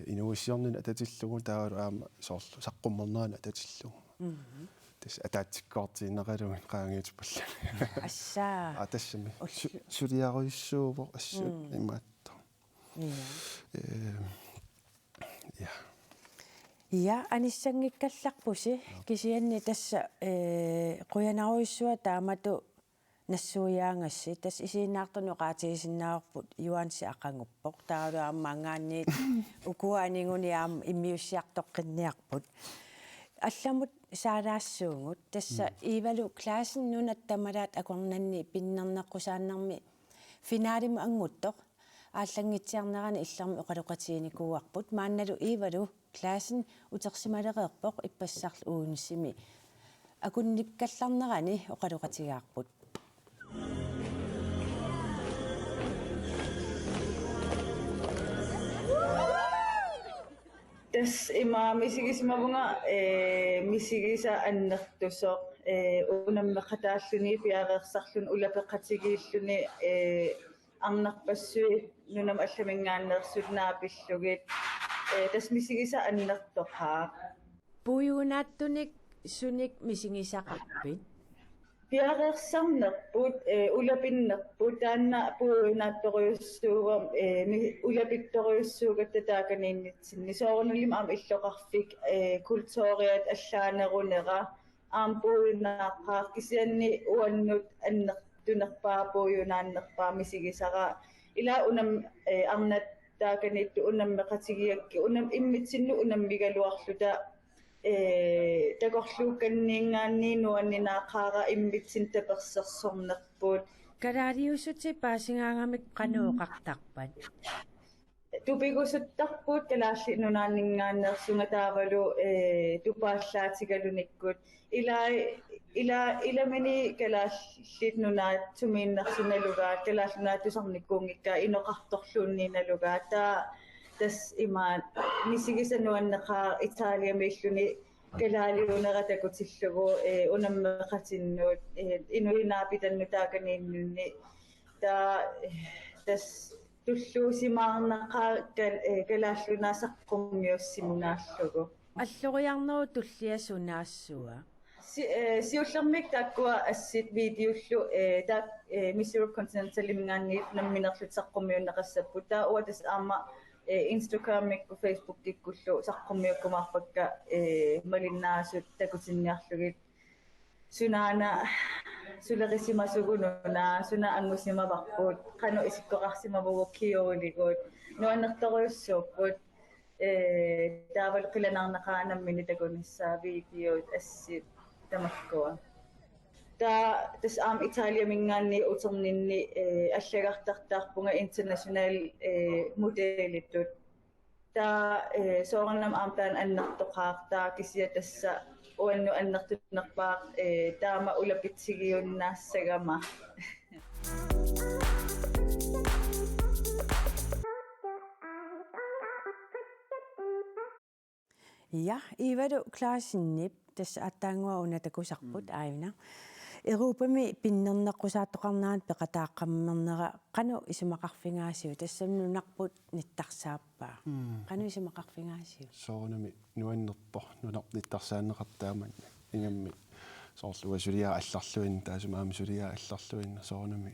H: инуиссиорнин ататиллугу таавалу аама соорлу саққуммернаана ататиллугу тас атаатиккоортииннеқалугин qaangiutipalla
E: ассаа
H: тассами сулиаруйуссуувоо ассуут имаатто
E: ja аниссангиккалларпуси кисианни тасса қуянаруйуссуа таамату нассуяангасси тас исииннаартуну qaatigisиннаарпут юанси ақангуппоқ таалу аамаангаанниит укуаанигуни аам иммиуссиартоққинниарпут алламут саалаассуугут тасса ивалу клаасин нунаттамалаат акорнанни пиннернеққусааннарми финаалим ангуттоқ ааллангитсиарнерани илларми оқалоқатииникууарпут маанналу ивалу клаасин утерсималереерпоқ иппассарлу уунissimi акунниккалларнерани оқалоқатигаарпут
J: тас има мисигисмавунга мисигиса аннертусоқ унаммеқатааллуни пиареерсарлун улапеқатигииллуни арнарпассуи нунам алламингааннерсулнаапиллугит тас мисигиса аннертоқаа
E: пуюунааттуник суник мисигисақарпит
J: пиареерсарнерпут улапиннерпут таанна пуюунаатториуссуугам улапитториуссуугатта тааканииннитсинни соорнулим аам иллоқарфик культуриат аллаанерунера аам пуюунааққаа кисианни уаннут аннертунерпаа пуюунааннерпаа мисигисара ила унам арнат тааканитту унаммеқатигиакки унам иммитсинну унаммигалуарлута такорлуукканниингаанни нуаннинаақаара иммитсин таперсерсорнерпуут
E: Kalariusuti paasingaagamik qanuuqartarpat.
J: Tupigusuttarpuut kalaalli nunaanningaannersunga taavalu tupaallaatigaluниkkут иламини калааллит нунаат сумииннерсуналугаат калааллунаат тусарниккуунгикка инеқарторлууннииналугаат таа тас имаат нисигисануаннеқаа италиамииллуни калаалиунера такутиллугу унаммеқатиннуут инуинаапитанну тааканииннунни таа тас туллуусимаарнеқаа калааллунаасаққуммиуссимунааллугу
E: Аллуриарнеру туллиасунаассуа.
J: Siullermik takkua assit videollu tak Missouri Continental imngaanni namminerlutsaqqummiunneqassappu taa uatas aama Instagramik ku Facebookikkullu saqqummiukkumaarpakka malinnaasut takutinniarlugit sunaana sulerissimasugununa suna angusimavarpuut qanu isikkoqarsimavugu kiuuligut nuannertoruussuupput taavalu qilanarneqaanammini takunissaa videot assit tamakkua tas aam Italia mingaanni uterninni allagartartaarpunga international modellittut taa soornam aamtaan annertoqaartaa kisia tassa uannu annertunnerpaaq taama ulapitsigiunnaassagama
E: Ja, ivadu klaasinnip tassa attaangua unatakusarput aivina. Europami pinnerneqqusaattoqarnaat peqataaqqammernera qanu isimaqarfingaasiu tassamnunarput nittarsaappa. Qanu isimaqarfingaasiu.
H: Soornami nuannerpor nunarnittarsaanneqartaamanna ingammi soorluga suliaa алларлуин таасумаами сулиаа алларлуинна соорнами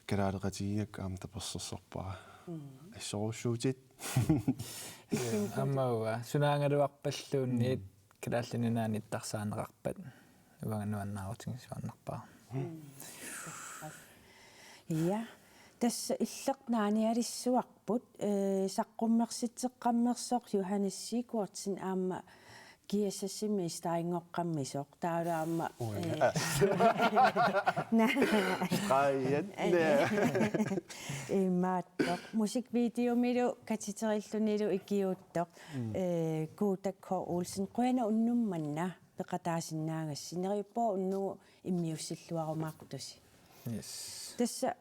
H: караалеқатигиакка аама таперсерсорпара ассоруссуутит
I: аммауа сунаангалуарпаллуунниит калааллинунаанниттарсаанеқарпат уангануаннаарутингисуарнарпаа
E: Ja, tässä иллернаanialissuarput saqqummersitseqqammersoq Johannes Sigurdsen aama kiasassimi staingoqqammisoq taalaamma immaattoq musikvideomilu katiterilluниlu ikiuuttoq Kuutakko Olsen qena unnummanna peqataasinnaagass neriuppo unnugu immiussilluarumaaqtusi
I: yes
E: tässä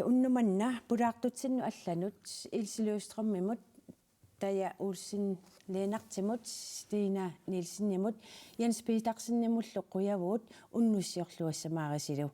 E: unnumanna pulaartutsinnu allanut Ilse-Løvstrøm-mimut Taja Olsen Leenartimut Stina Nielsen-nimut Jens Petersen-nimullu quyavuut unnussiorluassamaarisilu